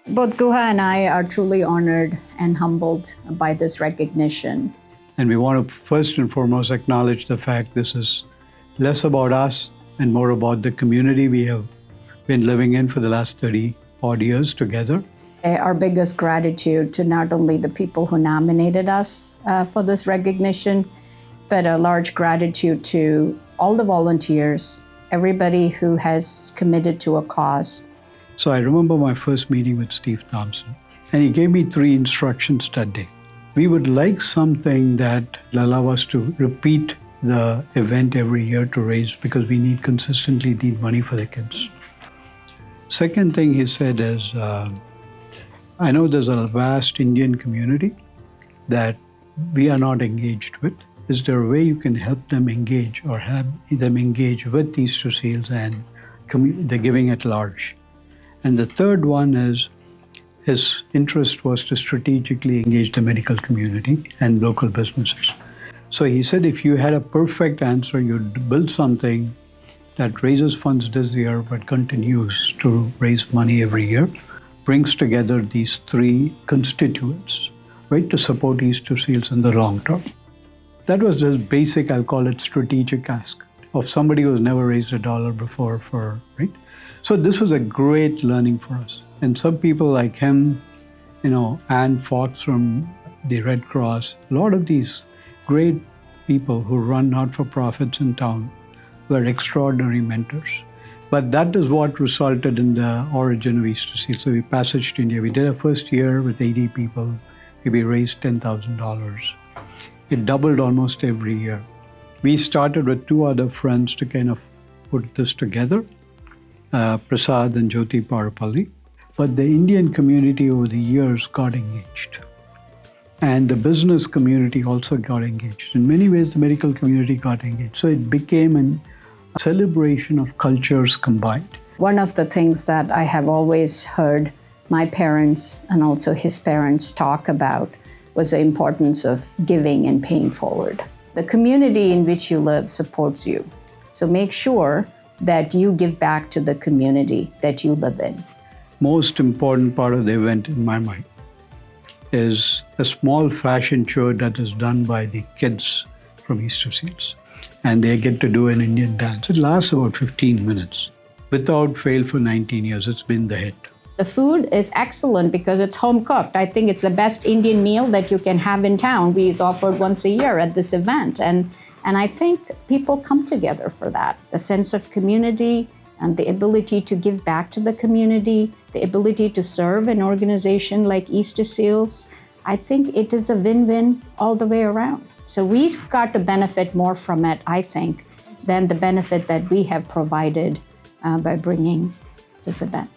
Both Guha and I are truly honored and humbled by this recognition. And we want to first and foremost acknowledge the fact this is less about us and more about the community we have been living in for the last 30 odd years together. Our biggest gratitude to not only the people who nominated us for this recognition, but a large gratitude to all the volunteers, everybody who has committed to a cause. So I remember my first meeting with Steve Thompson, and he gave me 3 instructions that day. We would like something that will allow us to repeat the event every year to raise, because we consistently need money for the kids. Second thing he said is, I know there's a vast Indian community that we are not engaged with. Is there a way you can help them engage or have them engage with these 2 seals and the giving at large? And the third one is, his interest was to strategically engage the medical community and local businesses. So he said, if you had a perfect answer, you'd build something that raises funds this year but continues to raise money every year, brings together these 3 constituents, right, to support these 2 seals in the long term. That was just basic, I'll call it strategic ask of somebody who's never raised $1 before, right? So this was a great learning for us. And some people like him, Ann Fox from the Red Cross, a lot of these great people who run not-for-profits in town were extraordinary mentors. But that is what resulted in the origin of Easter Seal. So we passaged India. We did our first year with 80 people. We raised $10,000. It doubled almost every year. We started with 2 other friends to kind of put this together, Prasad and Jyoti Parapalli. But the Indian community over the years got engaged. And the business community also got engaged. In many ways, the medical community got engaged. So it became a celebration of cultures combined. One of the things that I have always heard my parents and also his parents talk about was the importance of giving and paying forward. The community in which you live supports you. So make sure that you give back to the community that you live in. Most important part of the event in my mind is a small fashion show that is done by the kids from Easter Seals. And they get to do an Indian dance. It lasts about 15 minutes. Without fail for 19 years, it's been the hit. The food is excellent because it's home cooked. I think it's the best Indian meal that you can have in town. It's offered once a year at this event. And I think people come together for that. The sense of community and the ability to give back to the community, the ability to serve an organization like Easter Seals, I think it is a win-win all the way around. So we got to benefit more from it, I think, than the benefit that we have provided by bringing this event.